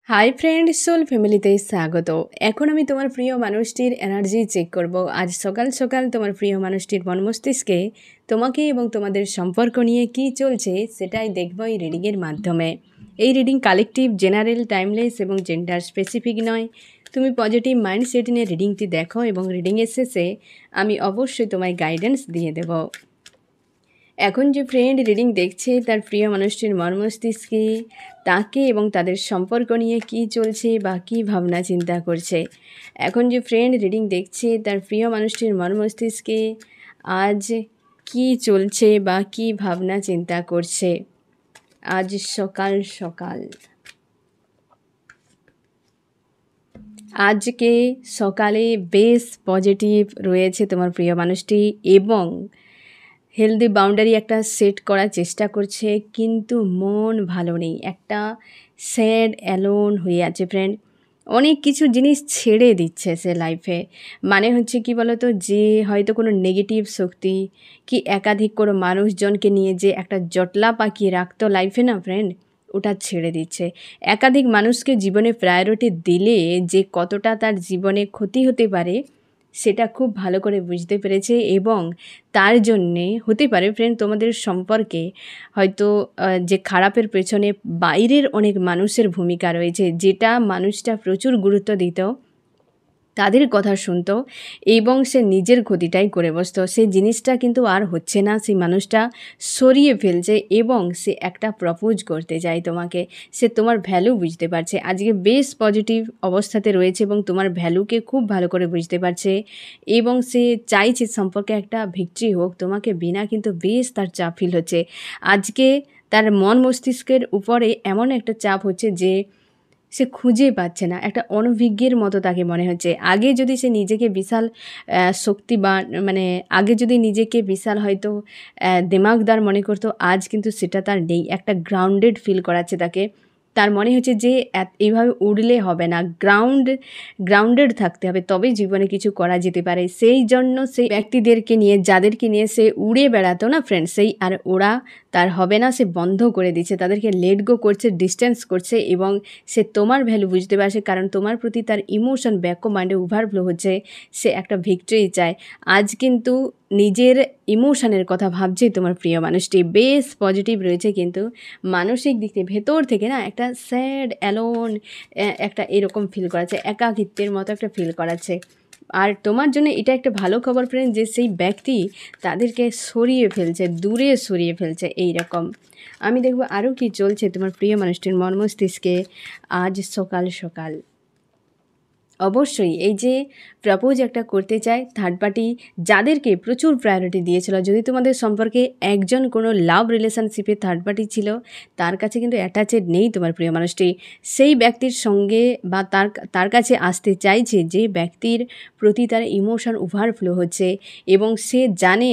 Hi friend, soul ফ্যামিলিতে স্বাগত। এখন আমি তোমার প্রিয় মানুষটির এনার্জি চেক করব। আজ সকাল সকাল তোমার প্রিয় মানুষটির মন মস্তিষ্কে তোমাকে এবং তোমাদের সম্পর্ক নিয়ে কি চলছে সেটাই দেখব এই রিডিংয়ের মাধ্যমে। এই রিডিং কালেকটিভ, জেনারেল, টাইমলেস এবং জেন্ডার স্পেসিফিক নয়। তুমি পজিটিভ মাইন্ডসেট নিয়ে রিডিংটি দেখো এবং রিডিংয়ের শেষে আমি অবশ্যই তোমায় গাইডেন্স দিয়ে দেব। এখন যে ফ্রেন্ড রিডিং দেখছে তার প্রিয় মানুষটির মর্মস্তিষ্কে তাকে এবং তাদের সম্পর্ক নিয়ে কি চলছে বা কী ভাবনা চিন্তা করছে। এখন যে ফ্রেন্ড রিডিং দেখছে তার প্রিয় মানুষটির মর্মস্তিষ্কে আজ কি চলছে বা কী ভাবনা চিন্তা করছে। আজ সকাল সকাল আজকে সকালে বেশ পজিটিভ রয়েছে তোমার প্রিয় মানুষটি এবং হেলদি বাউন্ডারি একটা সেট করার চেষ্টা করছে, কিন্তু মন ভালো নেই, একটা স্যাড অ্যালোন হয়ে আছে ফ্রেন্ড। অনেক কিছু জিনিস ছেড়ে দিচ্ছে সে লাইফে। মানে হচ্ছে কি বলতো, যে হয়তো কোনো নেগেটিভ শক্তি কি একাধিক কোনো মানুষজনকে নিয়ে যে একটা জটলা পাকিয়ে রাখতো লাইফে না ফ্রেন্ড, ওটা ছেড়ে দিচ্ছে। একাধিক মানুষকে জীবনে প্রায়োরিটি দিলে যে কতটা তার জীবনে ক্ষতি হতে পারে সেটা খুব ভালো করে বুঝতে পেরেছে এবং তার জন্যে হতে পারে ফ্রেন্ড তোমাদের সম্পর্কে হয়তো যে খারাপের পেছনে বাইরের অনেক মানুষের ভূমিকা রয়েছে, যেটা মানুষটা প্রচুর গুরুত্ব দিত, তাদের কথা শুনতো এবং সে নিজের ক্ষতিটাই করে বসতো। সেই জিনিসটা কিন্তু আর হচ্ছে না, সেই মানুষটা সরিয়ে ফেলছে এবং সে একটা প্রপোজ করতে চায় তোমাকে। সে তোমার ভ্যালু বুঝতে পারছে, আজকে বেশ পজিটিভ অবস্থাতে রয়েছে এবং তোমার ভ্যালুকে খুব ভালো করে বুঝতে পারছে এবং সে চাইছে সম্পর্কে একটা ভিক্টরি হোক তোমাকে বিনা, কিন্তু বেশ তার চাপ ফিল হচ্ছে আজকে। তার মন মস্তিষ্কের উপরে এমন একটা চাপ হচ্ছে যে সে খুঁজে পাচ্ছে না, একটা অনভিজ্ঞের মতো তাকে মনে হচ্ছে। আগে যদি সে নিজেকে বিশাল শক্তিবান, মানে আগে যদি নিজেকে বিশাল হয়তো দিমাগদার মনে করতো, আজ কিন্তু সেটা তার নেই। একটা গ্রাউন্ডেড ফিল করাচ্ছে তাকে। তার মনে হচ্ছে যে এইভাবে উড়লে হবে না, গ্রাউন্ডেড থাকতে হবে, তবেই জীবনে কিছু করা যেতে পারে। সেই জন্য সেই ব্যক্তিদেরকে নিয়ে, যাদেরকে নিয়ে সে উড়ে বেড়াতো না ফ্রেন্ড, সেই আর ওরা তার হবে না, সে বন্ধ করে দিচ্ছে, তাদেরকে লেট গো করছে, ডিস্টেন্স করছে এবং সে তোমার ভ্যালু বুঝতে পারছে, কারণ তোমার প্রতি তার ইমোশন ব্যাক মাইন্ডে ওভারফ্লো হচ্ছে। সে একটা ভিক্টরি চায়। আজ কিন্তু নিজের ইমোশনের কথা ভাবছে তোমার প্রিয় মানুষটি, বেশ পজিটিভ রয়েছে, কিন্তু মানসিক দিক থেকে ভেতর থেকে না একটা স্যাড অ্যালোন একটা এরকম ফিল করাচ্ছে, একাকিত্বের মতো একটা ফিল করাচ্ছে। আর তোমার জন্য এটা একটা ভালো খবর ফ্রেন্ড, যে সেই ব্যক্তি তাদেরকে সরিয়ে ফেলছে, দূরে সরিয়ে ফেলছে। এই রকম আমি দেখব আরও কি চলছে তোমার প্রিয় মানুষটির মন মস্তিষ্কে আজ সকাল সকাল। অবশ্যই এই যে প্রপোজ একটা করতে চায় থার্ড পার্টি, যাদেরকে প্রচুর প্রায়োরিটি দিয়েছিল, যদি তোমাদের সম্পর্কে একজন কোনো লাভ রিলেশনশিপে থার্ড পার্টি ছিল, তার কাছে কিন্তু অ্যাটাচেড নেই তোমার প্রিয় মানুষটি। সেই ব্যক্তির সঙ্গে বা তার কাছে আসতে চাইছে যে ব্যক্তির প্রতি তার ইমোশন ওভারফ্লো হচ্ছে এবং সে জানে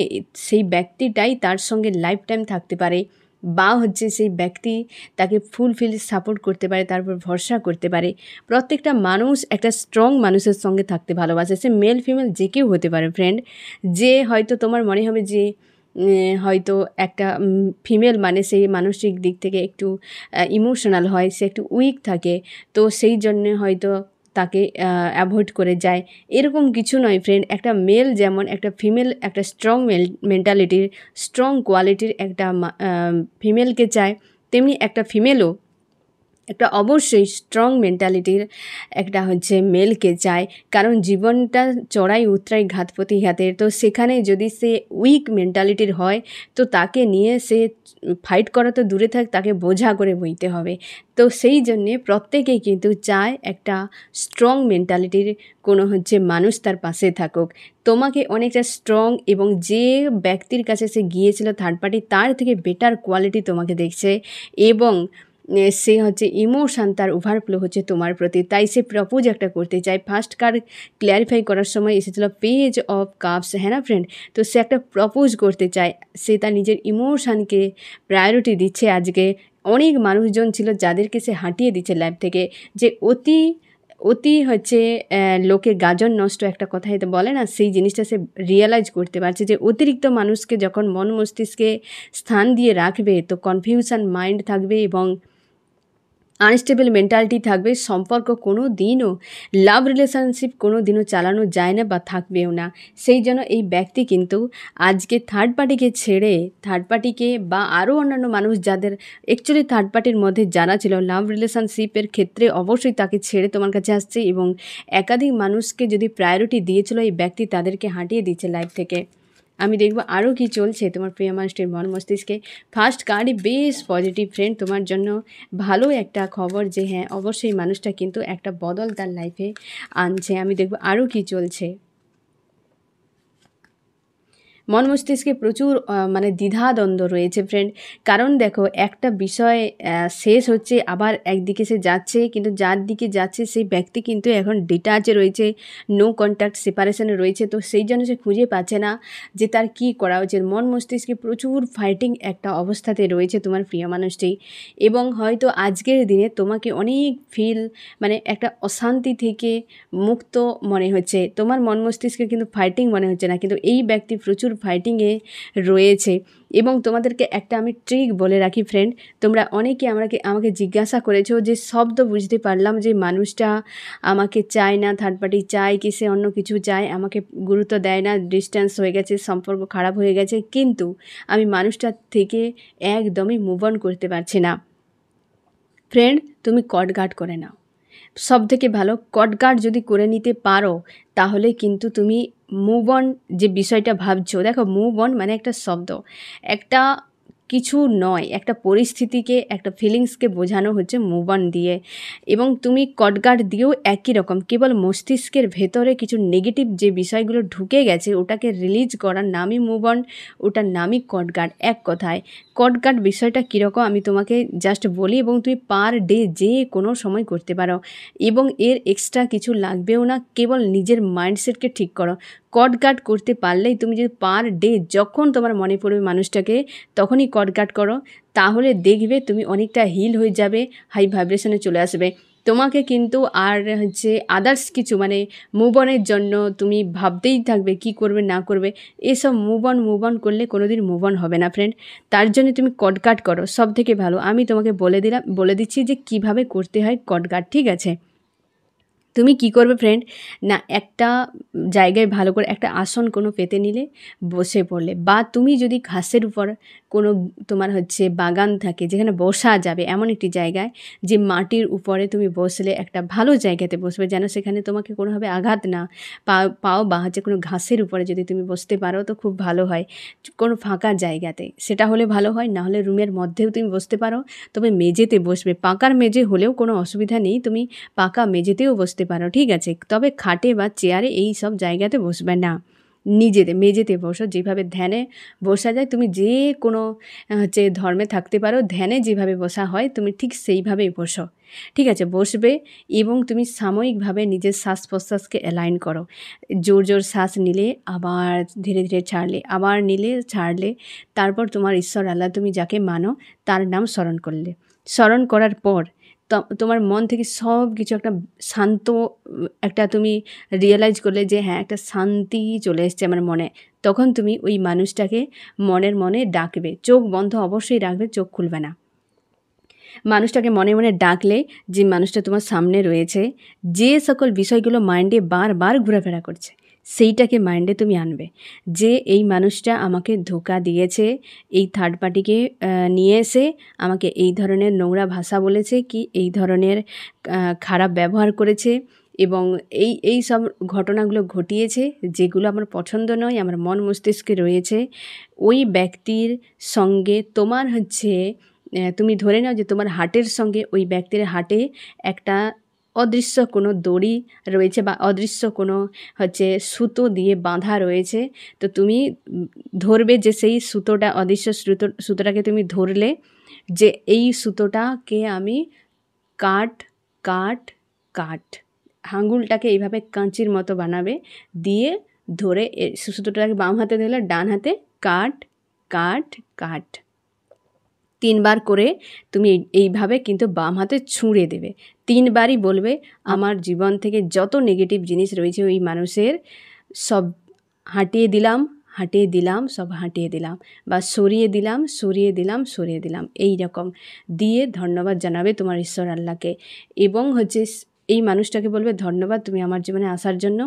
সেই ব্যক্তিটাই তার সঙ্গে লাইফ টাইম থাকতে পারে, বা হচ্ছে সেই ব্যক্তি তাকে ফুলফিল সাপোর্ট করতে পারে, তারপর ভরসা করতে পারে। প্রত্যেকটা মানুষ একটা স্ট্রং মানুষের সঙ্গে থাকতে ভালোবাসে, সে মেল ফিমেল যে কেউ হতে পারে ফ্রেন্ড। যে হয়তো তোমার মনে হবে যে হয়তো একটা ফিমেল মানে সেই মানসিক দিক থেকে একটু ইমোশনাল হয়, সে একটু উইক থাকে, তো সেই জন্যে হয়তো তাকে অ্যাভয়েড করে যায়, এরকম কিছু নয় ফ্রেন্ড। একটা মেল যেমন একটা ফিমেল একটা স্ট্রং মেন্টালিটির, স্ট্রং কোয়ালিটির একটা ফিমেলকে চায়, তেমনি একটা ফিমেলও একটা অবশ্যই স্ট্রং মেন্টালিটির একটা হচ্ছে মেলকে চায়। কারণ জীবনটা চড়াই উতরাই ঘাত প্রতিঘাতের, তো সেখানে যদি সে উইক মেন্টালিটির হয় তো তাকে নিয়ে সে ফাইট করা তো দূরে থাক, তাকে বোঝা করে বইতে হবে। তো সেই জন্যে প্রত্যেকেই কিন্তু চায় একটা স্ট্রং মেন্টালিটির কোনো হচ্ছে মানুষ তার পাশে থাকুক। তোমাকে অনেকটা স্ট্রং এবং যে ব্যক্তির কাছে সে গিয়েছিল থার্ড পার্টি, তার থেকে বেটার কোয়ালিটি তোমাকে দেখছে এবং সে হচ্ছে ইমোশান তার ওভারফ্লো হচ্ছে তোমার প্রতি, তাই সে প্রপোজ একটা করতে চায়। ফার্স্ট কার্ড ক্ল্যারিফাই করার সময় এসেছিলো পেজ অফ কাপস, হ্যাঁ না ফ্রেন্ড? তো সে একটা প্রপোজ করতে চায়, সে তার নিজের ইমোশানকে প্রায়োরিটি দিচ্ছে। আজকে অনেক মানুষজন ছিল যাদেরকে সে হাঁটিয়ে দিচ্ছে লাইফ থেকে, যে অতি হচ্ছে লোকে গাজন নষ্ট একটা কথাই তো বলে না, সেই জিনিসটা সে রিয়েলাইজ করতে পারছে যে অতিরিক্ত মানুষকে যখন মন মস্তিষ্কে স্থান দিয়ে রাখবে তো কনফিউশন মাইন্ড থাকবে এবং আনস্টেবল মেন্টালিটি থাকবে, সম্পর্ক কোনো দিনও, লাভ রিলেশনশিপ কোনো দিনও চালানো যায় না বা থাকবেও না। সেই জন্য এই ব্যক্তি কিন্তু আজকে থার্ড পার্টিকে ছেড়ে, থার্ড পার্টিকে বা আরও অন্যান্য মানুষ যাদের অ্যাকচুয়ালি থার্ড পার্টির মধ্যে যারা ছিল লাভ রিলেশনশিপের ক্ষেত্রে অবশ্যই তাকে ছেড়ে তোমার কাছে আসছে, এবং একাধিক মানুষকে যদি প্রায়োরিটি দিয়েছিল এই ব্যক্তি তাদেরকে হাঁটিয়ে দিচ্ছে লাইফ থেকে। আমি দেখব আরও কি চলছে তোমার প্রিয় মানুষটির মন মস্তিষ্কে। ফার্স্ট কার্ডই বেশ পজিটিভ ফ্রেন্ড, তোমার জন্য ভালো একটা খবর যে হ্যাঁ অবশ্যই মানুষটা কিন্তু একটা বদল তার লাইফে আনছে। আমি দেখব আরও কি চলছে। মন মস্তিষ্কে প্রচুর মানে দ্বিধাদ্বন্দ্ব রয়েছে ফ্রেন্ড, কারণ দেখো একটা বিষয় শেষ হচ্ছে আবার একদিকে সে যাচ্ছে, কিন্তু যার দিকে যাচ্ছে সেই ব্যক্তি কিন্তু এখন ডিটাচে রয়েছে, নো কন্ট্যাক্ট সেপারেশনে রয়েছে। তো সেই জন্য সে খুঁজে পাচ্ছে না যে তার কি করা উচিত। মন মস্তিষ্কে প্রচুর ফাইটিং একটা অবস্থাতে রয়েছে তোমার প্রিয় মানুষটি, এবং হয়তো আজকের দিনে তোমাকে অনেক মানে একটা অশান্তি থেকে মুক্ত মনে হচ্ছে। তোমার মন মস্তিষ্কে কিন্তু ফাইটিং মনে হচ্ছে না, কিন্তু এই ব্যক্তি প্রচুর ফাইটিংয়ে রয়েছে। এবং তোমাদেরকে একটা আমি ট্রিক বলে রাখি ফ্রেন্ড, তোমরা অনেকে আমাকে জিজ্ঞাসা করেছো যে শব্দ বুঝতে পারলাম যে মানুষটা আমাকে চায় না, থার্ড পার্টি চায় কি সে অন্য কিছু চায়, আমাকে গুরুত্ব দেয় না, ডিস্ট্যান্স হয়ে গেছে, সম্পর্ক খারাপ হয়ে গেছে, কিন্তু আমি মানুষটার থেকে একদমই মুভ অন করতে পারছি না। ফ্রেন্ড, তুমি কট গার্ড করে নাও, সব থেকে ভালো কট গার্ড যদি করে নিতে পারো তাহলে কিন্তু তুমি মুভ অন যে বিষয়টা ভাবছো, দেখো মুভ অন মানে একটা শব্দ, একটা কিছু নয়, একটা পরিস্থিতিকে, একটা ফিলিংসকে বোঝানো হচ্ছে মুভ অন দিয়ে। এবং তুমি কট গার্ড দিয়েও একই রকম, কেবল মস্তিষ্কের ভেতরে কিছু নেগেটিভ যে বিষয়গুলো ঢুকে গেছে ওটাকে রিলিজ করার নামই মুভ অন, ওটার নামই কট গার্ড। এক কথায় কট গার্ড বিষয়টা কীরকম আমি তোমাকে জাস্ট বলি, এবং তুমি পার ডে যে কোনো সময় করতে পারো, এবং এর এক্সট্রা কিছু লাগবেও না, কেবল নিজের মাইন্ডসেটকে ঠিক করো। কট গার্ড করতে পারলেই তুমি যদি পার ডে যখন তোমার মনে পড়বে মানুষটাকে তখনই কট গার্ড করো, তাহলে দেখবে তুমি অনেকটা হিল হয়ে যাবে, হাই ভাইব্রেশনে চলে আসবে। তোমাকে কিন্তু আর আদার্স কিছু মানে মুভ অনের জন্য তুমি ভাবতেই থাকবে কি করবে না করবে, এসব মুভ অন করলে কোনো দিন মুভ অন হবে না ফ্রেন্ড। তার জন্য তুমি কট গার্ড করো, সব থেকে ভালো। আমি তোমাকে বলে দিচ্ছি যে কিভাবে করতে হয় কট গার্ড, ঠিক আছে? তুমি কি করবে ফ্রেন্ড, না একটা জায়গায় ভালো করে একটা আসন কোনো পেতে নিলে, বসে পড়লে, বা তুমি যদি ঘাসের উপর কোনো তোমার বাগান থাকে যেখানে বসা যাবে এমন একটি জায়গায়, যে মাটির উপরে তুমি বসলে একটা ভালো জায়গাতে বসবে যেন সেখানে তোমাকে কোনোভাবে আঘাত না পাও, বা কোনো ঘাসের উপরে যদি তুমি বসতে পারো তো খুব ভালো হয়, কোনো ফাঁকা জায়গাতে সেটা হলে ভালো হয়। না হলে রুমের মধ্যেও তুমি বসতে পারো, তবে মেঝেতে বসবে, পাকার মেঝে হলেও কোনো অসুবিধা নেই, তুমি পাকা মেঝেতেও বসতে পারো, ঠিক আছে? তবে খাটে বা চেয়ারে এই সব জায়গাতে বসবে না, মেঝেতে বসো। যেভাবে ধ্যানে বসা যায়, তুমি যে কোনো ধর্মে থাকতে পারো, ধ্যানে যেভাবে বসা হয় তুমি ঠিক সেইভাবেই বসো, ঠিক আছে? বসবে, এবং তুমি সাময়িকভাবে নিজের শ্বাস প্রশ্বাসকে অ্যালাইন করো। জোর জোর শ্বাস নিলে, আবার ধীরে ধীরে ছাড়লে, আবার নিলে ছাড়লে, তারপর তোমার ঈশ্বর আল্লাহ তুমি যাকে মানো তার নাম স্মরণ করার পর তোমার মন থেকে সব কিছু একটা শান্ত, একটা তুমি রিয়েলাইজ করলে যে হ্যাঁ একটা শান্তি চলে এসছে আমার মনে, তখন তুমি ওই মানুষটাকে মনে ডাকবে। চোখ বন্ধ অবশ্যই রাখবে, চোখ খুলবে না। মানুষটাকে মনে মনে ডাকলে যে মানুষটা তোমার সামনে রয়েছে, যে সকল বিষয়গুলো মাইন্ডে বারবার ঘোরাফেরা করছে সেইটাকে মাইন্ডে তুমি আনবে, যে এই মানুষটা আমাকে ধোঁকা দিয়েছে, এই থার্ড পার্টিকে নিয়ে এসে আমাকে এই ধরনের নোংরা ভাষা বলেছে, কি এই ধরনের খারাপ ব্যবহার করেছে, এবং এই সব ঘটনাগুলো ঘটিয়েছে যেগুলো আমার পছন্দ নয়, আমার মন মস্তিষ্কে রয়েছে। ওই ব্যক্তির সঙ্গে তোমার তুমি ধরে নাও যে তোমার হার্টের সঙ্গে ওই ব্যক্তির হার্টে একটা অদৃশ্য কোনো দড়ি রয়েছে, বা অদৃশ্য কোনো সুতো দিয়ে বাঁধা রয়েছে। তো তুমি ধরবে যে সেই সুতোটা, অদৃশ্য সুতোটাকে তুমি ধরলে যে এই সুতোটাকে আমি কাট আঙুলটাকে এইভাবে কাঁচির মতো বানাবে, দিয়ে ধরে সুতোটাকে বাম হাতে ধরলে, ডান হাতে কাট 3 বার করে তুমি এইভাবে কিন্তু বাম হাতে ছুঁড়ে দেবে। 3 বারই বলবে আমার জীবন থেকে যত নেগেটিভ জিনিস রয়েছে ওই মানুষের সব হাঁটিয়ে দিলাম, সব হাঁটিয়ে দিলাম, বা সরিয়ে দিলাম, সরিয়ে দিলাম, সরিয়ে দিলাম, এই রকম দিয়ে ধন্যবাদ জানাবে তোমার ঈশ্বর আল্লাহকে। এবং হচ্ছে এই মানুষটাকে বলবে ধন্যবাদ তুমি আমার জীবনে আসার জন্য,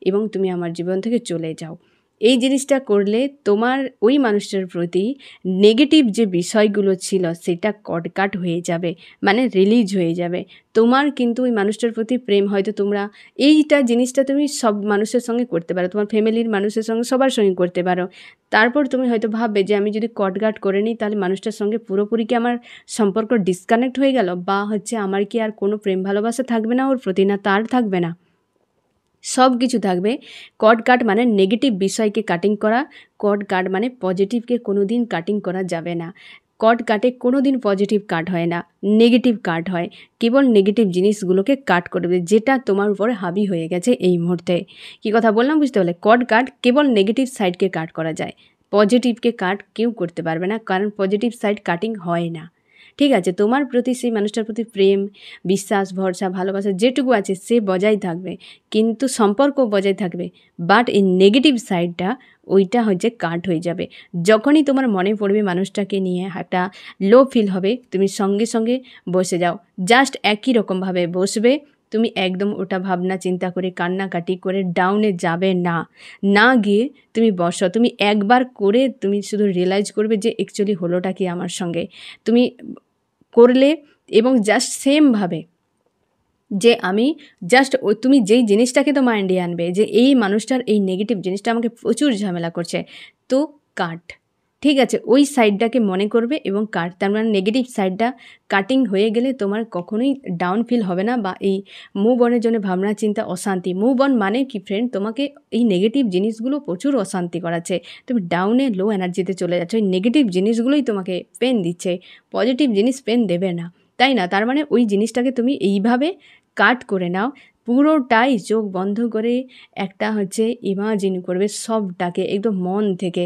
এবং তুমি আমার জীবন থেকে চলে যাও। এই জিনিসটা করলে তোমার ওই মানুষটার প্রতি নেগেটিভ যে বিষয়গুলো ছিল সেটা কটকাট হয়ে যাবে, মানে রিলিজ হয়ে যাবে। তোমার কিন্তু ওই মানুষটার প্রতি প্রেম, হয়তো তোমরা এইটা জিনিসটা তুমি সব মানুষের সঙ্গে করতে পারো, তোমার ফ্যামিলির মানুষের সঙ্গে সবার সঙ্গে করতে পারো। তারপর তুমি হয়তো ভাববে যে আমি যদি কটকাট করে নিই তাহলে মানুষটার সঙ্গে পুরোপুরি কি আমার সম্পর্ক ডিসকানেক্ট হয়ে গেল, বা হচ্ছে আমার কি আর কোনো প্রেম ভালোবাসা থাকবে না ওর প্রতি, না তার থাকবে না, সব কিছু থাকবে। কট কাট মানে নেগেটিভ বিষয়কে কাটিং করা, কট কাট মানে পজিটিভকে কোনো দিন কাটিং করা যাবে না। কট কাটে কোনো দিন পজিটিভ কাট হয় না, নেগেটিভ কাট হয়। কেবল নেগেটিভ জিনিসগুলোকে কাট করবে যেটা তোমার উপরে হাবি হয়ে গেছে এই মুহূর্তে। কী কথা বললাম বুঝতে পারলে? কট কাট কেবল নেগেটিভ সাইডকে কাট করা যায়, পজিটিভকে কাট কেউ করতে পারবে না, কারণ পজিটিভ সাইড কাটিং হয় না। ঠিক আছে, তোমার প্রতি সেই মানুষটার প্রতি প্রেম, বিশ্বাস, ভরসা, ভালোবাসা যেটুকু আছে সে বজায় থাকবে, কিন্তু সম্পর্ক বজায় থাকবে, বাট এই নেগেটিভ সাইডটা ওইটা হচ্ছে কাট হয়ে যাবে। যখনই তোমার মনে পড়বে মানুষটাকে নিয়ে একটা লো ফিল হবে, তুমি সঙ্গে সঙ্গে বসে যাও, জাস্ট একই রকমভাবে বসবে। তুমি একদম ওটা ভাবনা চিন্তা করে কান্নাকাটি করে ডাউনে যাবে না, না গিয়ে তুমি বসো। তুমি একবার করে তুমি শুধু রিয়েলাইজ করবে যে অ্যাকচুয়ালি হলোটা কি আমার সঙ্গে। তুমি করলে এবং জাস্ট সেমভাবে যে আমি জাস্ট তুমি যেই জিনিসটাকে তো মাইন্ডে আনবে যে এই মানুষটার এই নেগেটিভ জিনিসটা আমাকে প্রচুর ঝামেলা করছে, তো কাট। ঠিক আছে, ওই সাইডটাকে মনে করবে এবং কাট। তার মানে নেগেটিভ সাইডটা কাটিং হয়ে গেলে তোমার কখনোই ডাউন ফিল হবে না, বা এই মুভ অনের জন্য ভাবনা চিন্তা অশান্তি। মুভ অন মানে কি ফ্রেন্ড, তোমাকে এই নেগেটিভ জিনিসগুলো প্রচুর অশান্তি করাচ্ছে, তুমি ডাউনে লো এনার্জিতে চলে যাচ্ছ, ওই নেগেটিভ জিনিসগুলোই তোমাকে পেন দিচ্ছে, পজিটিভ জিনিস পেন দেবে না, তাই না? তার মানে ওই জিনিসটাকে তুমি এইভাবে কাট করে নাও, পুরোটাই চোখ বন্ধ করে একটা হচ্ছে ইমাজিন করবে সবটাকে একদম মন থেকে।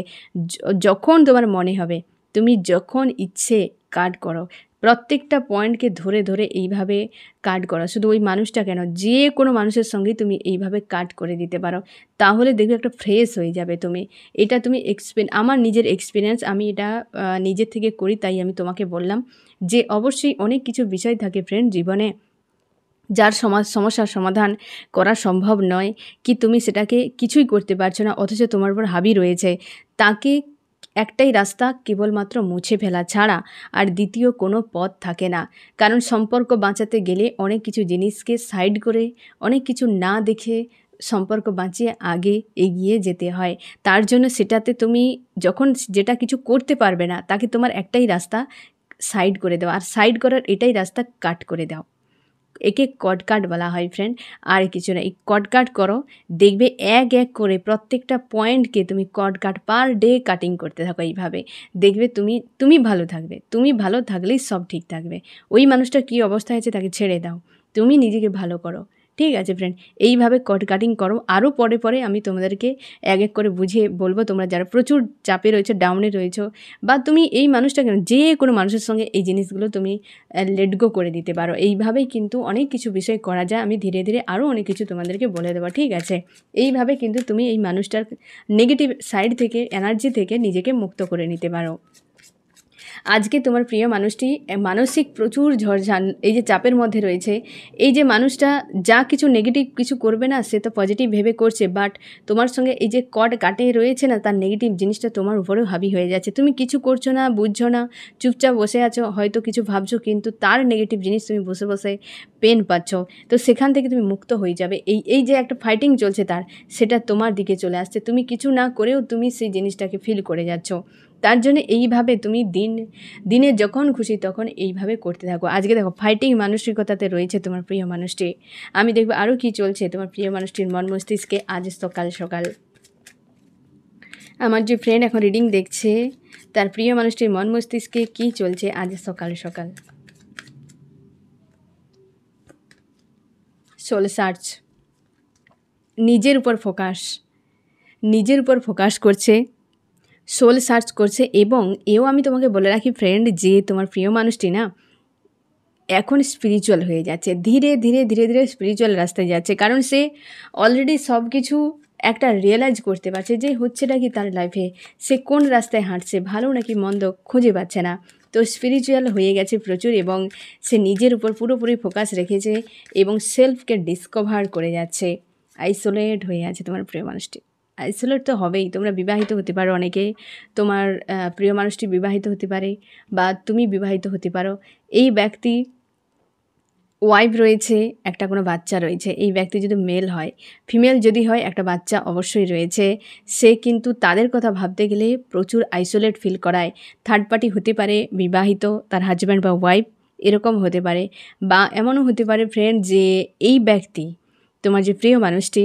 যখন তোমার মনে হবে, তুমি যখন ইচ্ছে কাট করো, প্রত্যেকটা পয়েন্টকে ধরে ধরে এইভাবে কাট করো। শুধু ওই মানুষটা কেন, যে কোনো মানুষের সঙ্গে তুমি এইভাবে কাট করে দিতে পারো, তাহলে দেখবে একটা ফ্রেশ হয়ে যাবে তুমি। এটা তুমি আমার নিজের এক্সপিরিয়েন্স, আমি এটা নিজের থেকে করি, তাই আমি তোমাকে বললাম যে অবশ্যই অনেক কিছু বিষয় থাকে ফ্রেন্ড জীবনে যার সমস্যার সমাধান করা সম্ভব নয়, কি তুমি সেটাকে কিছুই করতে পারছো না, অথচ তোমার উপর হাবি রয়েছে, তাকে একটাই রাস্তা কেবলমাত্র মুছে ফেলা ছাড়া আর দ্বিতীয় কোনো পথ থাকে না। কারণ সম্পর্ক বাঁচাতে গেলে অনেক কিছু জিনিসকে সাইড করে, অনেক কিছু না দেখে সম্পর্ক বাঁচিয়ে আগে এগিয়ে যেতে হয়। তার জন্য সেটাতে তুমি যখন যেটা কিছু করতে পারবে না, তাকে তোমার একটাই রাস্তা সাইড করে দাও, আর সাইড করার এটাই রাস্তা কাট করে দাও। একে কটকাট বলা হয় ফ্রেন্ড, আর কিছু না। এই কটকাট করো, দেখবে এক এক করে প্রত্যেকটা পয়েন্টকে তুমি কটকাট পার ডে কাটিং করতে থাকো। এইভাবে দেখবে তুমি ভালো থাকবে, তুমি ভালো থাকলেই সব ঠিক থাকবে। ওই মানুষটা কী অবস্থায় আছে তাকে ছেড়ে দাও, তুমি নিজেকে ভালো করো। ঠিক আছে ফ্রেন্ড, এইভাবে কট কাটিং করো। আরও পরে পরে আমি তোমাদেরকে এক এক করে বুঝিয়ে বলবো, তোমরা যারা প্রচুর চাপে রয়েছো, ডাউনে রয়েছো, বা তুমি এই মানুষটা কেন যে কোনো মানুষের সঙ্গে এই জিনিসগুলো তুমি লেট গো করে দিতে পারো। এইভাবেই কিন্তু অনেক কিছু বিষয় করা যায়, আমি ধীরে ধীরে আরও অনেক কিছু তোমাদেরকে বলে দেবো। ঠিক আছে, এইভাবে কিন্তু তুমি এই মানুষটার নেগেটিভ সাইড থেকে, এনার্জি থেকে নিজেকে মুক্ত করে নিতে পারো। আজকে তোমার প্রিয় মানুষটি মানসিক প্রচুর ঝড়ঝান, এই যে চাপের মধ্যে রয়েছে, এই যে মানুষটা যা কিছু নেগেটিভ কিছু করবে না, সে তো পজিটিভ ভেবে করছে, বাট তোমার সঙ্গে এই যে কট কাটে রয়েছে না, তার নেগেটিভ জিনিসটা তোমার উপরেও হাবি হয়ে যাচ্ছে। তুমি কিছু করছো না, বুঝছো না, চুপচাপ বসে আছো, হয়তো কিছু ভাবছো, কিন্তু তার নেগেটিভ জিনিস তুমি বসে বসে পেন পাচ্ছ। তো সেখান থেকে তুমি মুক্ত হয়ে যাবে। এই যে একটা ফাইটিং চলছে তার, সেটা তোমার দিকে চলে আসছে, তুমি কিছু না করেও তুমি সেই জিনিসটাকে ফিল করে যাচ্ছ। তার জন্য এইভাবে তুমি দিনে যখন খুশি তখন এইভাবে করতে থাকো। আজকে দেখো ফাইটিং মানসিকতাতে রয়েছে তোমার প্রিয় মানুষটি। আমি দেখবো আরও কি চলছে তোমার প্রিয় মানুষটির মন মস্তিষ্কে আজ সকাল সকাল। আমার যে ফ্রেন্ড এখন রিডিং দেখছে, তার প্রিয় মানুষটির মন মস্তিষ্কে কী চলছে আজ সকাল সকাল। সোল সার্চ, নিজের উপর ফোকাস করছে, সোল সার্চ করছে। এবং এও আমি তোমাকে বলে রাখি ফ্রেন্ড, যে তোমার প্রিয় মানুষটি না এখন স্পিরিচুয়াল হয়ে যাচ্ছে, ধীরে ধীরে ধীরে ধীরে স্পিরিচুয়াল রাস্তায় যাচ্ছে, কারণ সে অলরেডি সব কিছু একটা রিয়েলাইজ করতে পারছে যে হচ্ছেটা কি তার লাইফে, সে কোন রাস্তায় হাঁটছে, ভালো নাকি মন্দ খুঁজে পাচ্ছে না। তো স্পিরিচুয়াল হয়ে গেছে প্রচুর এবং সে নিজের উপর পুরোপুরি ফোকাস রেখেছে এবং সেলফকে ডিসকভার করে যাচ্ছে। আইসোলেট হয়ে আছে তোমার প্রিয় মানুষটি। আইসোলেট তো হবেই, তোমরা বিবাহিত হতে পারো, অনেকে তোমার প্রিয় মানুষটি বিবাহিত হতে পারে বা তুমি বিবাহিত হতে পারো। এই ব্যক্তি ওয়াইফ রয়েছে, একটা কোনো বাচ্চা রয়েছে। এই ব্যক্তি যদি মেল হয়, ফিমেল যদি হয়, একটা বাচ্চা অবশ্যই রয়েছে। সে কিন্তু তাদের কথা ভাবতে গেলে প্রচুর আইসোলেট ফিল করায়। থার্ড পার্টি হতে পারে, বিবাহিত, তার হাজব্যান্ড বা ওয়াইফ এরকম হতে পারে, বা এমনও হতে পারে ফ্রেন্ড যে এই ব্যক্তি, তোমার যে প্রিয় মানুষটি,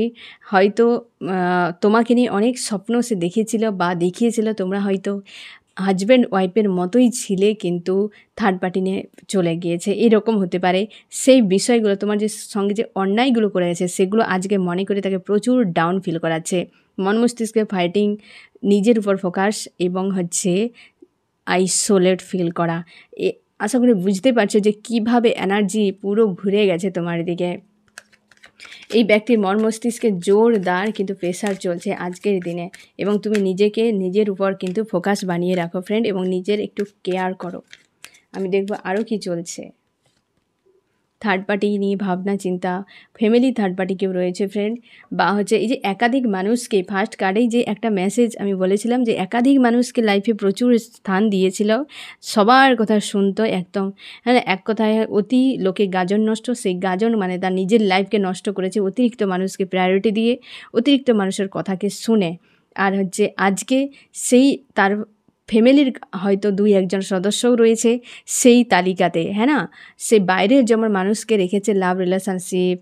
হয়তো তোমাকে নিয়ে অনেক স্বপ্ন সে দেখেছিল বা দেখিয়েছিল। তোমরা হয়তো হাজব্যান্ড ওয়াইফের মতোই ছিলে, কিন্তু থার্ড পার্টি নিয়ে চলে গিয়েছে, এরকম হতে পারে। সেই বিষয়গুলো তোমার যে সঙ্গে যে অন্যায়গুলো করে গেছে, সেগুলো আজকে মনে করে তাকে প্রচুর ডাউন ফিল করাচ্ছে। মন মস্তিষ্কে ফাইটিং, নিজের উপর ফোকাস এবং আইসোলেট ফিল করা। আশা করি বুঝতে পারছো যে কিভাবে এনার্জি পুরো ঘুরে গেছে তোমার দিকে। এই ব্যক্তির মন মস্তিষ্কে জোরদার কিন্তু প্রেশার চলছে আজকের দিনে, এবং তুমি নিজেকে নিজের উপর কিন্তু ফোকাস বানিয়ে রাখো ফ্রেন্ড, এবং নিজের একটু কেয়ার করো। আমি দেখব আরও কি চলছে। থার্ড পার্টি নিয়ে ভাবনা চিন্তা, ফ্যামিলি থার্ড পার্টি কেউ রয়েছে ফ্রেন্ড, বা এই যে একাধিক মানুষকে, ফার্স্ট কার্ডেই যে একটা মেসেজ আমি বলেছিলাম যে একাধিক মানুষকে লাইফে প্রচুর স্থান দিয়েছিল, সবার কথা শুনতো একদম, হ্যাঁ, এক কথায় অতি লোকে গাজন নষ্ট। সেই গাজন মানে তার নিজের লাইফকে নষ্ট করেছে অতিরিক্ত মানুষকে প্রায়োরিটি দিয়ে, অতিরিক্ত মানুষের কথাকে শুনে। আর আজকে সেই তার ফ্যামিলির হয়তো 2-1 সদস্যও রয়েছে সেই তালিকাতে, হ্যাঁ না? সে বাইরের যেমন মানুষকে রেখেছে, লাভ রিলেশনশিপ,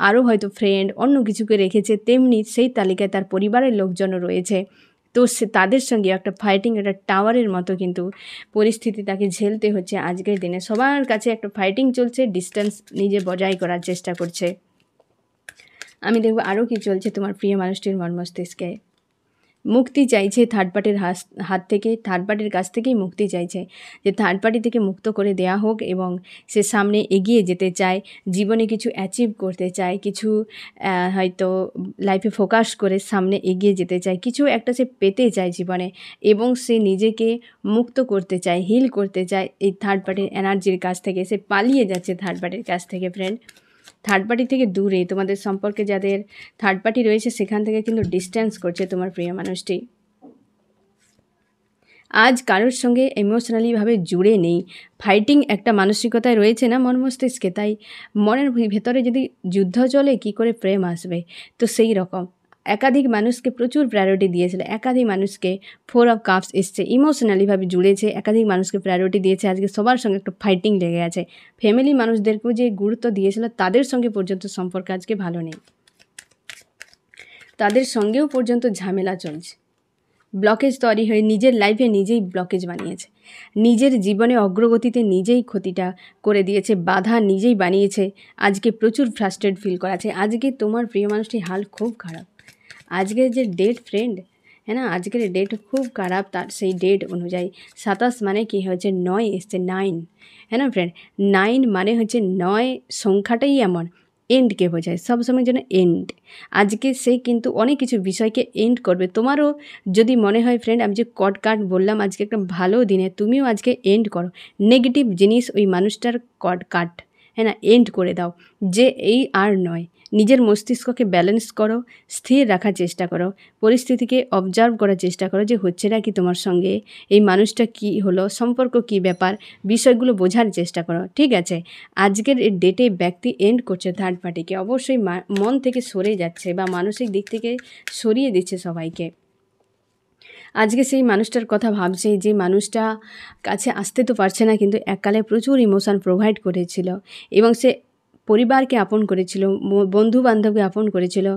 আরও হয়তো ফ্রেন্ড, অন্য কিছুকে রেখেছে, তেমনি সেই তালিকায় তার পরিবারের লোকজনও রয়েছে। তো সে তাদের সঙ্গে একটা ফাইটিং, একটা টাওয়ারের মতো কিন্তু পরিস্থিতি তাকে ঝেলতে হচ্ছে আজকের দিনে। সবার কাছে একটা ফাইটিং চলছে, ডিস্টেন্স নিজে বজায় করার চেষ্টা করছে। আমি দেখব আরও কি চলছে তোমার প্রিয় মানুষটির মন মস্তিষ্কে। মুক্তি চাইছে থার্ড পার্টির হাত থেকে, থার্ড পার্টির কাছ থেকেই মুক্তি চাইছে, যে থার্ড পার্টি থেকে মুক্ত করে দেয়া হোক, এবং সে সামনে এগিয়ে যেতে চায়, জীবনে কিছু অ্যাচিভ করতে চায়, কিছু হয়তো লাইফে ফোকাস করে সামনে এগিয়ে যেতে চায়, কিছু একটা সে পেতে চায় জীবনে, এবং সে নিজেকে মুক্ত করতে চায়, হিল করতে চায় এই থার্ড পার্টির এনার্জির কাছ থেকে। সে পালিয়ে যাচ্ছে থার্ড পার্টির কাছ থেকে ফ্রেন্ড, থার্ড পার্টি থেকে দূরে। তোমাদের সম্পর্কে যাদের থার্ড পার্টি রয়েছে সেখান থেকে কিন্তু ডিস্টেন্স করছে তোমার প্রিয় মানুষটি। আজ কারোর সঙ্গে ইমোশনালিভাবে জুড়ে নেই, ফাইটিং একটা মানসিকতায় রয়েছে না মন মস্তিষ্কে, তাই মনের ভেতরে যদি যুদ্ধ চলে কি করে প্রেম আসবে? তো সেই রকম একাধিক মানুষকে প্রচুর প্রায়োরিটি দিয়েছিল, একাধিক মানুষকে 4 অফ কাপস এসছে, ইমোশনালিভাবে জুড়েছে, একাধিক মানুষকে প্রায়োরিটি দিয়েছে, আজকে সবার সঙ্গে একটা ফাইটিং লেগে আছে। ফ্যামিলি মানুষদেরকেও যে গুরুত্ব দিয়েছিল তাদের সঙ্গে পর্যন্ত সম্পর্ক আজকে ভালো নেই, তাদের সঙ্গেও পর্যন্ত ঝামেলা চলছে, ব্লকেজ তৈরি হয়ে নিজের লাইফে নিজেই ব্লকেজ বানিয়েছে, নিজের জীবনে অগ্রগতিতে নিজেই ক্ষতিটা করে দিয়েছে, বাধা নিজেই বানিয়েছে, আজকে প্রচুর ফ্রাস্ট্রেট ফিল করাছে। আজকে তোমার প্রিয় মানুষটির হাল খুব খারাপ। আজকের যে ডেট ফ্রেন্ড, হ্যাঁ না, আজকের ডেট খুব খারাপ। তার সেই ডেট অনুযায়ী 27 মানে কি হচ্ছে 9 এসছে, 9, হ্যাঁ না ফ্রেন্ড? 9 মানে হচ্ছে 9 সংখ্যাটাই এমন এন্ডকে বোঝায়, সবসময় যেন এন্ড। আজকে সে কিন্তু অনেক কিছু বিষয়কে এন্ড করবে। তোমারও যদি মনে হয় ফ্রেন্ড, আমি যে কট কাট বললাম আজকে একটা ভালো দিনে, তুমিও আজকে এন্ড করো নেগেটিভ জিনিস, ওই মানুষটার কট কাট, হ্যাঁ না, এন্ড করে দাও, যে এই আর নয়। নিজের মস্তিষ্ককে ব্যালেন্স করো, স্থির রাখার চেষ্টা করো, পরিস্থিতিকে অবজার্ভ করার চেষ্টা করো যে হচ্ছেটা কি তোমার সঙ্গে, এই মানুষটা কি হলো, সম্পর্ক কি ব্যাপার, বিষয়গুলো বোঝার চেষ্টা করো, ঠিক আছে? আজকের এই ডেটে ব্যক্তি এন্ড করছে থার্ড পার্টিকে, অবশ্যই মন থেকে সরে যাচ্ছে বা মানসিক দিক থেকে সরিয়ে দিচ্ছে সবাইকে। আজকে সেই মানুষটার কথা ভাবছে, যে মানুষটা কাছে আসতে তো পারছে না, কিন্তু এককালে প্রচুর ইমোশন প্রোভাইড করেছিল, এবং সে পরিবারকে আপন করেছিল, বন্ধু বান্ধবকে আপন করেছিল,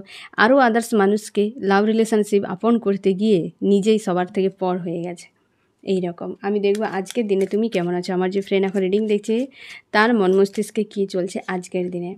আরও আদার্স মানুষকে লাভ রিলেশনশিপ আপন করতে গিয়ে নিজেই সবার থেকে পর হয়ে গেছে। এই রকম আমি দেখব আজকের দিনে তুমি কেমন আছো। আমার যে ফ্রেন্ড এখন রিডিং দেখছে তার মন মস্তিষ্কে কী চলছে আজকের দিনে।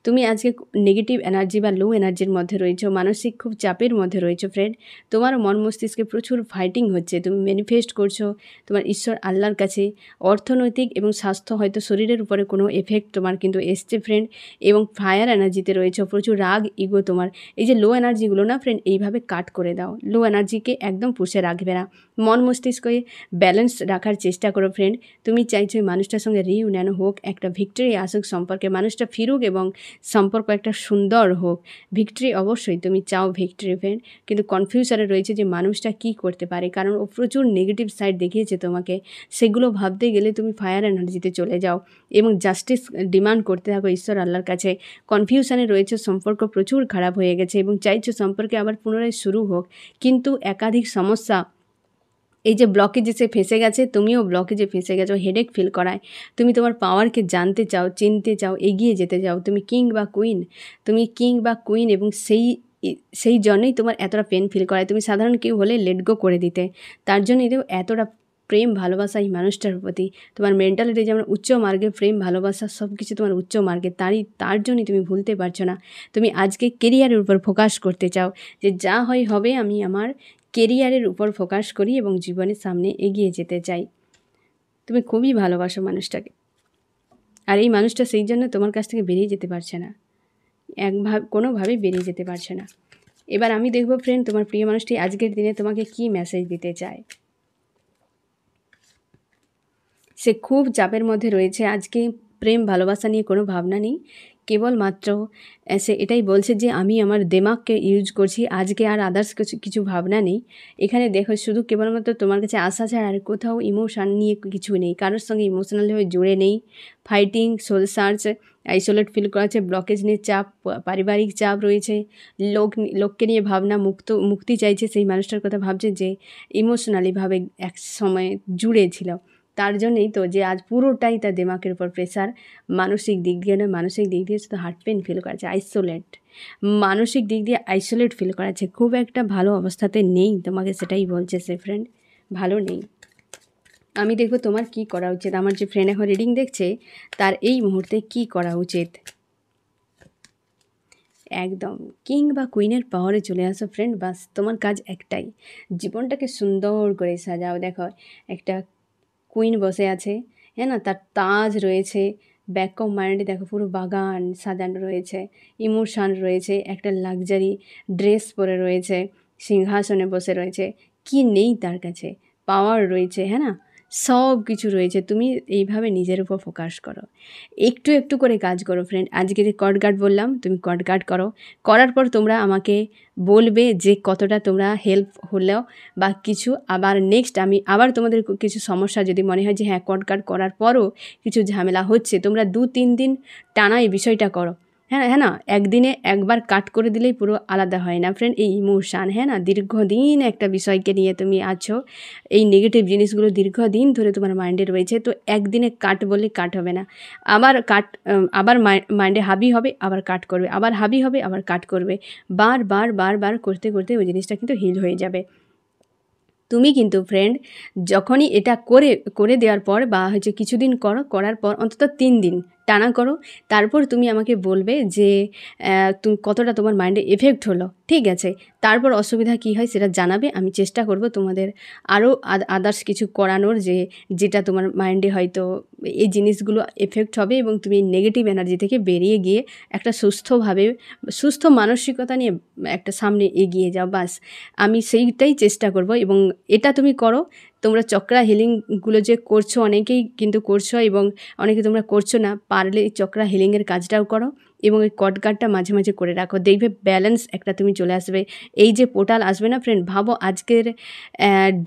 তুমি আজকে নেগেটিভ এনার্জি বা লো এনার্জির মধ্যে রয়েছো, মানসিক খুব চাপের মধ্যে রয়েছো ফ্রেন্ড। তোমার মন মস্তিষ্কে প্রচুর ফাইটিং হচ্ছে, তুমি ম্যানিফেস্ট করছো তোমার ঈশ্বর আল্লাহর কাছে। অর্থনৈতিক এবং স্বাস্থ্য হয়তো শরীরের উপরে কোনো এফেক্ট তোমার কিন্তু এসছে ফ্রেন্ড, এবং ফায়ার এনার্জিতে রয়েছো, প্রচুর রাগ ইগো তোমার। এই যে লো এনার্জিগুলো না ফ্রেন্ড, এইভাবে কাট করে দাও, লো এনার্জিকে একদম পুষে রাখবে না। মন মস্তিষ্ককে ব্যালেন্স রাখার চেষ্টা করো ফ্রেন্ড। তুমি চাইছো এই মানুষটার সঙ্গে রিইউনিয়ন হোক, একটা ভিক্টরি আসুক সম্পর্কে, মানুষটা ফিরুক এবং সম্পর্ক একটা সুন্দর হোক। ভিক্টরি অবশ্যই তুমি চাও, ভিক্টরি ফ্রেন্ড, কিন্তু কনফিউশনে রয়েছে যে মানুষটা কী করতে পারে, কারণ ও প্রচুর নেগেটিভ সাইড দেখিয়েছে তোমাকে। সেগুলো ভাবতে গেলে তুমি ফায়ার এনার্জিতে চলে যাও এবং জাস্টিস ডিমান্ড করতে থাকো ঈশ্বর আল্লাহর কাছে। কনফিউশনে রয়েছে, সম্পর্ক প্রচুর খারাপ হয়ে গেছে এবং চাইছো সম্পর্কে আবার পুনরায় শুরু হোক, কিন্তু একাধিক সমস্যা, এই যে ব্লকেজে সে ফেঁসে গেছে, তুমিও ব্লকেজে ফেঁসে গেছো, হেডেক ফিল করায়। তুমি তোমার পাওয়ারকে জানতে চাও, চিনতে চাও, এগিয়ে যেতে চাও, তুমি কিং বা কুইন, তুমি কিং বা কুইন, এবং সেই জন্যই তোমার এতটা পেন ফিল করায়। তুমি সাধারণ কেউ হলে লেট গো করে দিতে, তার জন্যই তো এতটা প্রেম ভালোবাসা এই মানুষটার প্রতি। তোমার মেন্টালিটি যেমন উচ্চ মার্গে, প্রেম ভালোবাসা সব কিছু তোমার উচ্চ মার্গে, তার জন্যই তুমি ভুলতে পারছো না। তুমি আজকে কেরিয়ারের উপর ফোকাস করতে চাও, যে যা হয় হবে, আমি আমার কেরিয়ারের উপর ফোকাস করি এবং জীবনের সামনে এগিয়ে যেতে চাই। তুমি খুবই ভালোবাসো মানুষটাকে, আর এই মানুষটা সেই জন্য তোমার কাছ থেকে বেরিয়ে যেতে পারছে না, কোনোভাবেই বেরিয়ে যেতে পারছে না। এবার আমি দেখব ফ্রেন্ড, তোমার প্রিয় মানুষটি আজকের দিনে তোমাকে কি মেসেজ দিতে চায়। সে খুব চাপের মধ্যে রয়েছে আজকে, প্রেম ভালোবাসা নিয়ে কোনো ভাবনা নেই, কেবলমাত্র সে এটাই বলছে যে আমি আমার দিমাগকে ইউজ করছি আজকে, আর আদার্স কিছু ভাবনা নেই। এখানে দেখো শুধু কেবলমাত্র তোমার কাছে আশা ছাড়া আর কোথাও ইমোশান নিয়ে কিছু নেই, কারোর সঙ্গে ইমোশনালভাবে জুড়ে নেই। Fighting, soul search, isolate feel করাচ্ছে, ব্লকেজ নিয়ে চাপ, পারিবারিক চাপ রয়েছে, লোককে নিয়ে ভাবনা, মুক্তি চাইছে। সেই মানুষটার কথা ভাবছে যে ইমোশনালিভাবে এক সময় জুড়ে ছিল, তার জন্যই তো যে আজ পুরোটাই তার দিমাগের উপর প্রেশার। মানসিক দিক দিয়ে নয়, মানসিক দিক দিয়ে শুধু হার্ট পেন ফিল করাচ্ছে, মানসিক দিক দিয়ে আইসোলেট ফিল করাচ্ছে, খুব একটা ভালো অবস্থাতে নেই, তোমাকে সেটাই বলছে সে ফ্রেন্ড, ভালো নেই। আমি দেখব তোমার কি করা উচিত। আমার যে ফ্রেন্ড এখন রিডিং দেখছে, তার এই মুহূর্তে কি করা উচিত। একদম কিং বা কুইনের পাওয়ারে চলে আসো ফ্রেন্ড, বাস তোমার কাজ একটাই, জীবনটাকে সুন্দর করে সাজাও। দেখো একটা কুইন বসে আছে, হ্যাঁ না, তার তাজ রয়েছে, ব্যাক অফ মাইন্ডে দেখো পুরো বাগান সাজানো রয়েছে, ইমোশান রয়েছে, একটা লাক্সারি ড্রেস পরে রয়েছে, সিংহাসনে বসে রয়েছে, কি নেই তার কাছে, পাওয়ার রয়েছে, হ্যাঁ না, সব কিছু রয়েছে। তুমি এইভাবে নিজের উপর ফোকাস করো, একটু একটু করে কাজ করো ফ্রেন্ড। আজকে যে কট গার্ড বললাম, তুমি কট গার্ড করো, করার পর তোমরা আমাকে বলবে যে কতটা তোমরা হেল্প হলেও বা কিছু। আবার নেক্সট আমি আবার তোমাদের কিছু সমস্যা যদি মনে হয় যে হ্যাঁ কট গার্ড করার পরও কিছু ঝামেলা হচ্ছে, তোমরা 2-3 দিন টানা এই বিষয়টা করো, হ্যাঁ হ্যাঁ না, একদিনে একবার কাট করে দিলেই পুরো আলাদা হয় না ফ্রেন্ড। এই ইমোশান, হ্যাঁ না, দীর্ঘদিন একটা বিষয়কে নিয়ে তুমি আছো, এই নেগেটিভ জিনিসগুলো দীর্ঘদিন ধরে তোমার মাইন্ডে রয়েছে, তো একদিনে কাট বললে কাট হবে না, আবার মাইন্ডে হাবি হবে, আবার কাট করবে, আবার হাবি হবে, আবার কাট করবে, বারবার করতে করতে ওই জিনিসটা কিন্তু হিল হয়ে যাবে। তুমি কিন্তু ফ্রেন্ড যখনই এটা করে দেওয়ার পর বা হচ্ছে কিছুদিন করার পর অন্তত 3 দিন টানা করো, তারপর তুমি আমাকে বলবে যে তুমি কতটা তোমার মাইন্ডে এফেক্ট হলো, ঠিক আছে। তারপর অসুবিধা কী হয় সেটা জানাবে, আমি চেষ্টা করব তোমাদের আরও আদার্স কিছু করানোর, যেটা তোমার মাইন্ডে হয়তো এই জিনিসগুলো এফেক্ট হবে এবং তুমি নেগেটিভ এনার্জি থেকে বেরিয়ে গিয়ে একটা সুস্থ মানসিকতা নিয়ে একটা সামনে এগিয়ে যাও, বাস আমি সেইটাই চেষ্টা করব। এবং এটা তুমি করো, তোমরা চক্রা হিলিংগুলো যে করছো, অনেকেই কিন্তু করছো এবং অনেকে তোমরা করছো না, পারলে এই চক্রা হিলিংয়ের কাজটাও করো এবং এই কট গার্ডটা মাঝে মাঝে করে রাখো, দেখবে ব্যালেন্স একটা তুমি চলে আসবে। এই যে পোর্টাল আসবে না ফ্রেন্ড, ভাবো আজকের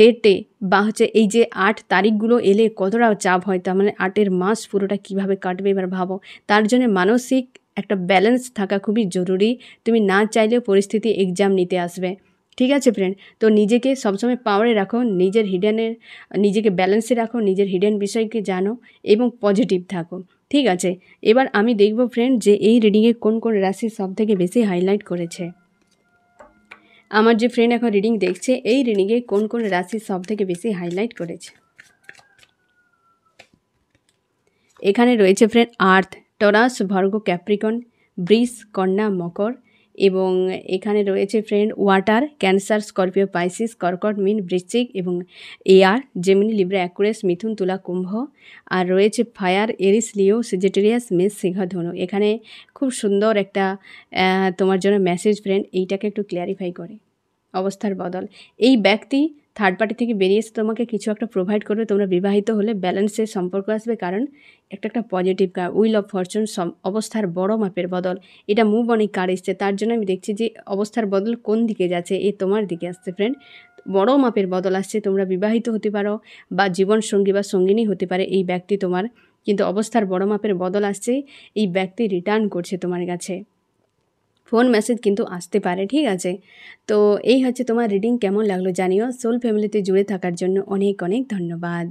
ডেটে বা হচ্ছে এই যে 8 তারিখগুলো এলে কতটা চাপ হয়, তার মানে 8 মাস পুরোটা কিভাবে কাটবে এবার ভাবো। তার জন্য মানসিক একটা ব্যালেন্স থাকা খুবই জরুরি, তুমি না চাইলেও পরিস্থিতি এক্সাম নিতে আসবে, ঠিক আছে ফ্রেন্ড। তো নিজেকে সবসময় পাওয়ারে রাখো, নিজেকে ব্যালেন্সে রাখো, নিজের হিডেন বিষয়কে জানো এবং পজিটিভ থাকো, ঠিক আছে। এবার আমি দেখব ফ্রেন্ড যে এই রিডিংয়ে কোন কোন রাশি সবথেকে বেশি হাইলাইট করেছে। আমার যে ফ্রেন্ড এখন রিডিং দেখছে, এই রিডিংয়ে কোন কোন রাশি সবথেকে বেশি হাইলাইট করেছে। এখানে রয়েছে ফ্রেন্ড আর্থ, টরাস, ভার্গো, ক্যাপ্রিকন, বৃষ, কন্যা, মকর এবং এখানে রয়েছে friend water, cancer, Scorpio, Pisces, কর্কট, মীন, বৃশ্চিক এবং এয়ার, জেমিনি, লিব্রা, অ্যাকুয়ারিয়াস, মিথুন, তুলা, কুম্ভ। আর রয়েছে ফায়ার, এরিস, লিও, সেজিটেরিয়াস, মেষ, সিংহ, ধনু। এখানে খুব সুন্দর একটা তোমার জন্য মেসেজ ফ্রেন্ড, এইটাকে একটু ক্লিয়ারিফাই করে। অবস্থার বদল, এই ব্যক্তি থার্ড পার্টি থেকে বেরিয়ে এসে তোমাকে কিছু একটা প্রোভাইড করবে। তোমরা বিবাহিত হলে ব্যালেন্সের সম্পর্ক আসবে, কারণ একটা positive car, will of Fortune, অবস্থার বড় মাপের বদল। এটা মুভ অনেক কার এসছে, তার জন্য আমি দেখছি যে অবস্থার বদল কোন দিকে যাচ্ছে, এ তোমার দিকে আসছে ফ্রেন্ড। বড় মাপের বদল আসছে, তোমরা বিবাহিত হতে পারো বা জীবন সঙ্গী বা সঙ্গিনী হতে পারে এই ব্যক্তি তোমার, কিন্তু অবস্থার বড় মাপের বদল আসছে। এই ব্যক্তি রিটার্ন করছে তোমার কাছে, ফোন মেসেজ কিন্তু আসতে পারে, ঠিক আছে। তো এই হচ্ছে তোমার রিডিং, কেমন লাগলো জানিও। সোল ফ্যামিলিতে জুড়ে থাকার জন্য অনেক অনেক ধন্যবাদ।